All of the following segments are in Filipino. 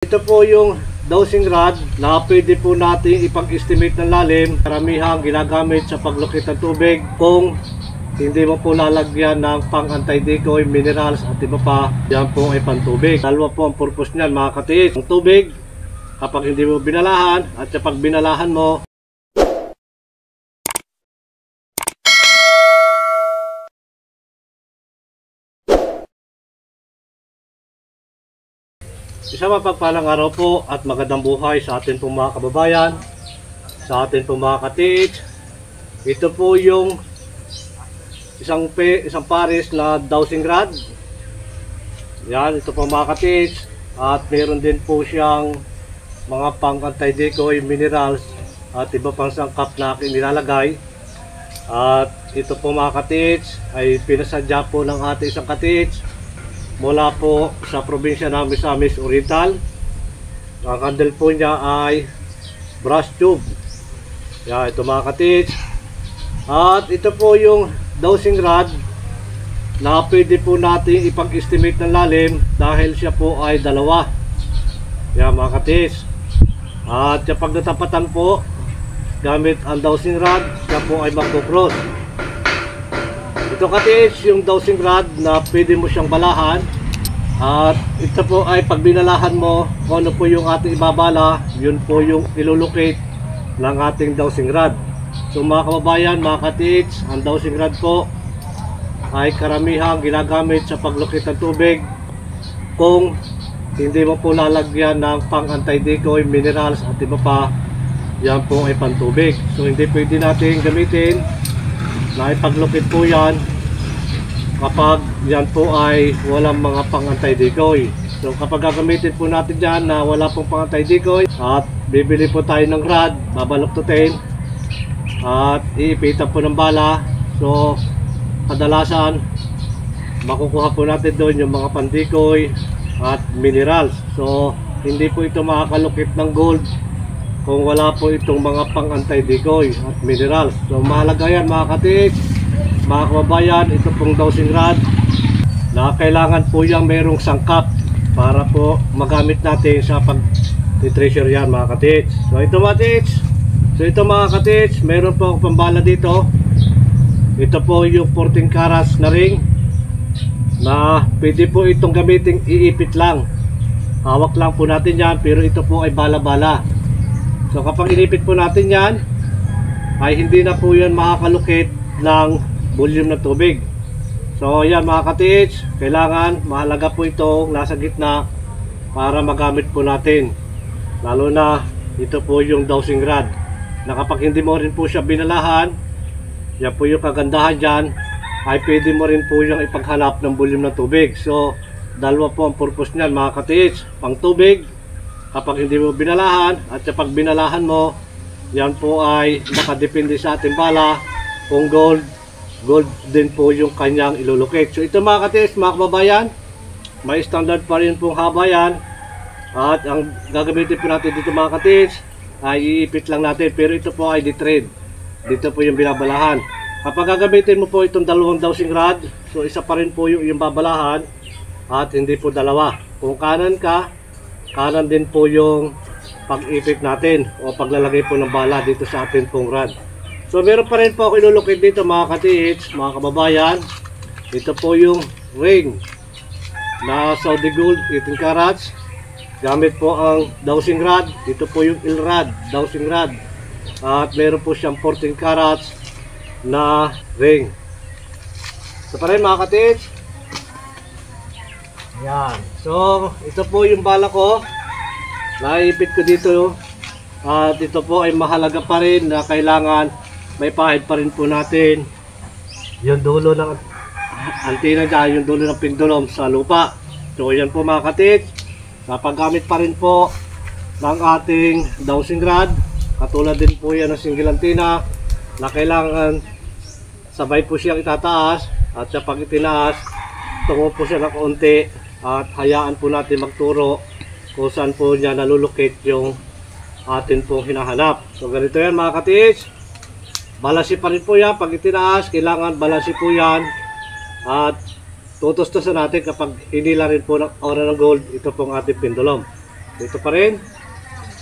Ito po yung dowsing rod na pwede po natin ipag-estimate ng lalim. Karamihang ginagamit sa paglukit ng tubig kung hindi mo po lalagyan ng pang anti-decoy, minerals at iba pa. Yan po ay pantubig. Dalawa po ang purpose niyan mga katiis. Ang tubig kapag hindi mo binalahan at kapag binalahan mo, isang mapagpalang araw po at magandang buhay sa atin pong mga kababayan, sa atin pong mga katiis. Ito po yung isang pares na dowsing rod. Yan, ito po mga katiis. At meron din po siyang mga pang anti-decoy, minerals at iba pang sangkap na nilalagay. At ito po mga katiis ay pinasadya po ng ating isang katiis mula po sa probinsya ng Misamis Oriental. Ang handle po niya ay brass tube. Yan, ito mga katiis. At ito po yung dowsing rod na pwede po natin ipag-estimate ng lalim dahil siya po ay dalawa. Yan mga katiis. At kapag natapatan po gamit ang dowsing rod, siya po ay magkukross. Ito katiis yung dowsing rod na pwede mo siyang balahan. At ito po ay pag binalahan mo kung ano po yung ating ibabala, yun po yung ilulocate ng ating dowsing rod. So mga kababayan, mga katiis, ang dowsing rod po ay karamihang ginagamit sa paglukit ng tubig kung hindi mo po lalagyan ng pang anti-decoy, minerals at iba pa. Yan po ay pantubig. So hindi pwede natin gamitin na ipaglukit po yan kapag yan po ay walang mga pang anti-decoy. So kapag gagamitin po natin yan na wala pong pang anti-decoy at bibili po tayo ng rod, babaluktutin at iipitan po ng bala. So kadalasan makukuha po natin doon yung mga pang-decoy at minerals. So hindi po ito makakalukit ng gold kung wala po itong mga pang anti-decoy at minerals. So mahalaga yan mga katiis, mga kababayan. Ito pong dowsing rod na kailangan po yung merong sangkap para po magamit natin sa pag-treasure yan mga katiis. So ito mga katiis, meron po akong pambala dito. Ito po yung 14 carats na ring na pwede po itong gamitin iipit lang. Hawak lang po natin yan, pero ito po ay bala-bala. So kapag inipit po natin yan, ay hindi na po yan makakalukit ng volume ng tubig. So yan mga katiis, kailangan mahalaga po itong nasa gitna para magamit po natin. Lalo na ito po yung dowsing rod na kapag hindi mo rin po siya binalahan, yan po yung kagandahan dyan, ay pwede mo rin po yung ipaghanap ng volume ng tubig. So dalawa po ang purpose niyan mga katiis, pang tubig kapag hindi mo binalahan, at kapag binalahan mo, yan po ay nakadepende sa ating bala kung gold din po yung kanyang ilulocate. So ito mga katiis, mga kababayan, may standard pa rin pong haba yan. At ang gagamitin po natin dito mga katiis ay iipit lang natin, pero ito po ay di-thread. Dito po yung binabalahan. Kapag gagamitin mo po itong dalawang dowsing rod, so isa pa rin po yung babalahan at hindi po dalawa. Kung kanan ka, kanan din po yung pag-ipit natin o paglalagay po ng bala dito sa atin pong rod. So meron pa rin po ako ilulukit dito mga katiis, mga kababayan. Ito po yung ring na Saudi Gold 18 carats. Gamit po ang dowsing rod. Ito po yung il rod, dowsing rod. At meron po siyang 14 carats na ring. So pa rin mga katiis. Yan. So ito po yung bala ko. Naipit ko dito. At ito po ay mahalaga pa rin na kailangan may pahid pa rin po natin yung dulo ng antenna dyan, yung dulo ng pendulum sa lupa. So yan po mga katiis, napagamit pa rin po ng ating dowsing rod. Katulad din po yan ng single antenna na kailangan sabay po siyang itataas, at kapag itinaas, tungo po siya ng kaunti at hayaan po natin magturo kung saan po niya nalulukit yung atin pong hinahanap. So ganito yan mga katiis, balansi pa rin po yan. Pag itinaas, kailangan balansi po yan at tutustusan natin kapag hinila rin po ng aura ng gold ito pong ating pendulum. Dito pa rin.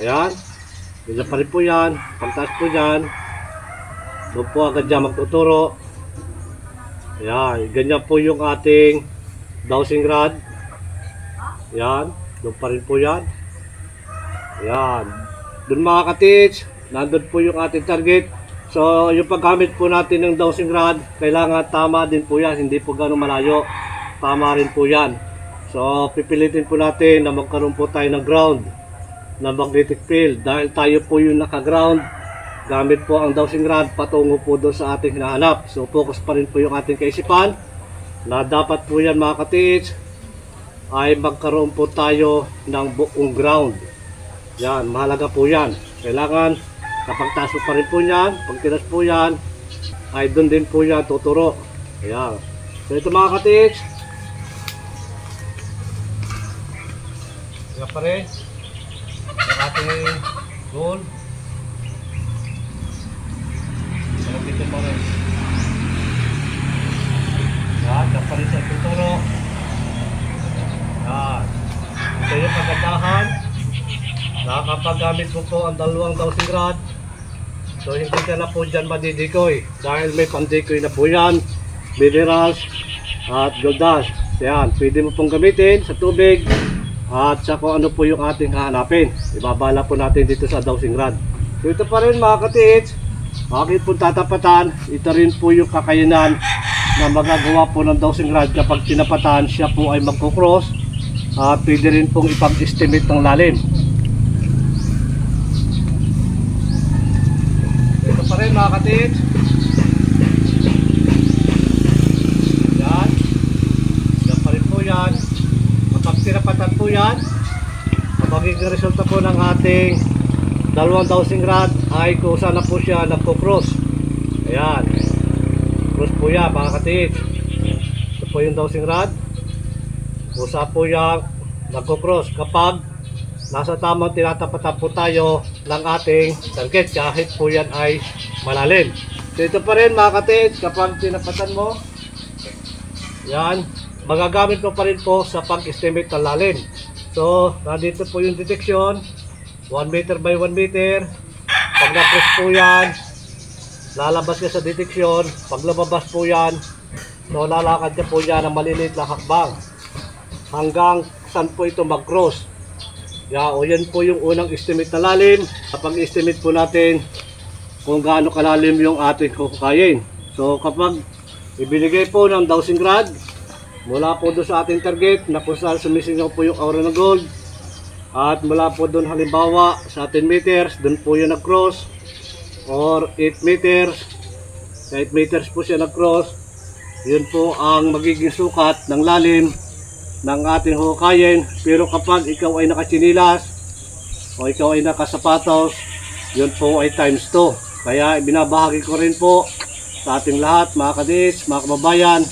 Ayan. Ganyan pa rin po yan. Pagtaas po yan. Doon po agad dyan magtuturo. Ayan. Ganyan po yung ating dowsing rod. Ayan. Doon pa rin po yan. Ayan. Doon mga ka-teach, nandun po yung ating target. So, yung paggamit po natin ng dowsing rod, kailangan tama din po yan. Hindi po gano'ng malayo. Tama rin po yan. So, pipilitin po natin na magkaroon po tayo ng ground na magnetic field. Dahil tayo po yung naka-ground, gamit po ang dowsing rod patungo po doon sa ating hinahanap. So, focus pa rin po yung ating kaisipan na dapat po yan mga ka-teach ay magkaroon po tayo ng buong ground. Yan, mahalaga po yan. Kailangan kapag taas pa rin po yan, pag tinas po yan, ay doon din po yan tuturo. Ayan. So ito mga ka-teach, yan pa rin yung ating goal. Yan, dito pa rin. Yan, yan pa rin sa tuturo. Yan. Ito yung kagandahan. Nakakapagamit mo po ang dalawang dowsing rod. So hindi ka na po dyan madidikoy. Dahil may pandikoy na po yan. Minerals at gold dust. Yan, pwede mo pong gamitin sa tubig. At sa kung ano po yung ating hahanapin. Ibabala po natin dito sa dowsing rod. So ito pa rin mga ka-teach. Bakit po tatapatan? Ito rin po yung kakayanan na magagawa po ng dowsing rod kapag tinapatan siya po ay magkukross. At pwede rin pong ipag-estimate ng lalim. Pa rin mga ka-teach. Yan. Yan pa rin po yan. Kapag tinapatan po yan, ang magiging resulta po ng ating dalawang dowsing rod ay kung saan na po siya nagko-cross. Ayan. Cross po yan mga ka-teach. Ito po yung dowsing rod. Kung saan po yan nagko-cross. Kapag nasa tamang tinatapatan po tayo ng ating target kahit po yan ay malalim. So ito pa rin mga ka-teach, kapag tinapatan mo yan, magagamit mo pa rin po sa pag-estimate ng lalim. So nandito po yung detection 1 meter by 1 meter. Pag na-cross po yan, lalabas ka sa detection. Pag lumabas po yan, so lalakad ka po yan ng maliliit na hakbang hanggang saan po ito mag-cross. O yan po yung unang estimate na lalim. Kapag estimate po natin kung gaano kalalim yung ating kukukayin. So kapag ibinigay po ng dowsing rod mula po doon sa ating target na kung saan sumisingaw po yung aura ng gold, at mula po doon halimbawa sa 10 meters, doon po yung nag-cross, or 8 meters, sa 8 meters po siya nag-cross, yun po ang magiging sukat ng lalim ng ating hukayin. Pero kapag ikaw ay nakachinilas o ikaw ay nakasapatos, yun po ay times 2. Kaya binabahagi ko rin po sa ating lahat mga ka-teach, mga kababayan,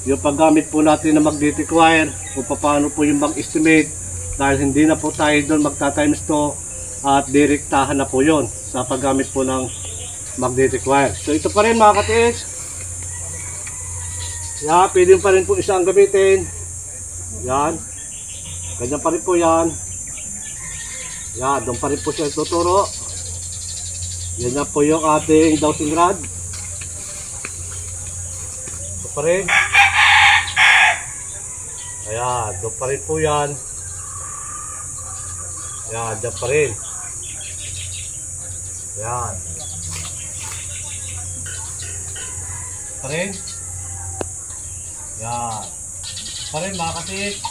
yung paggamit po natin ng magnetic wire kung paano po yung mag-estimate, dahil hindi na po tayo doon magta-times 2 at direktahan na po yun sa paggamit po ng magnetic wire. So ito pa rin mga ka-teach. Pwede pa rin po isang gamitin. Yan. Ganyan pa rin po yan. Yan. Doon pa rin po siya tuturo. Yan na po yung ating dowsing rod. Ito pa rin. Ayan. Doon pa rin po yan. Yan. Diyan pa rin. Yan. Pa rin. Yan. Pa rin mga ka-teach.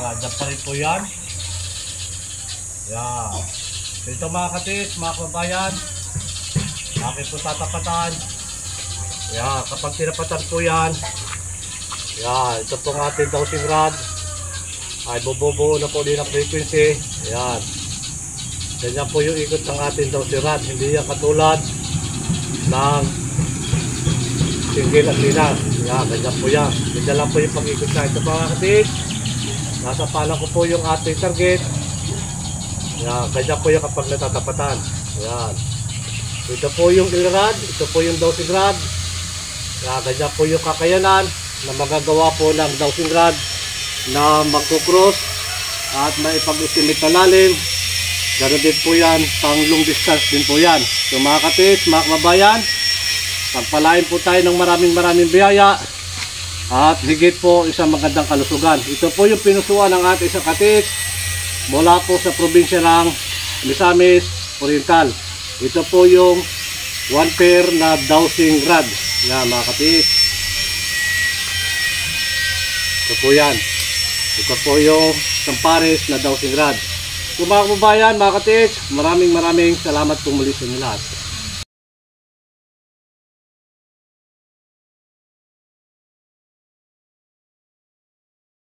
Yan, dyan pa rin po yan. Yan. Ito mga ka-teach, mga kababayan, akin po tatapatan. Yan, kapag tinapatan po yan, yan, ito pong ating dowsing rod ay bububuo na po din ang frequency. Yan. Ganyan po yung ikot ng ating dowsing rod. Hindi yan katulad ng single at linas. Yan, ganyan po yan. Ganyan lang po yung pag-ikot na. Ito mga ka-teach, nasa palang ko po yung ating target. Yan, ganyan po yung kapag natatapatan. Yan. Ito po yung rod, ito po yung dowsing rod. Yan, ganyan po yung kakayanan na magagawa po ng dowsing rod na magkukross at may pag-estimate na lalim. Ganoon din po yan, pang long distance din po yan. So mga katits, mga kababayan, pagpalain po tayo ng maraming biyaya at higit po isang magandang kalusugan. Ito po yung pinusuan ng ating isang katits mula po sa probinsya ng Misamis Oriental. Ito po yung 1 pair na dowsing rod. Yan mga katits. Ito po yan. Ito po yung isang pares na dowsing rod. So mga kababayan, mga katits, maraming salamat po muli sa inyo lahat.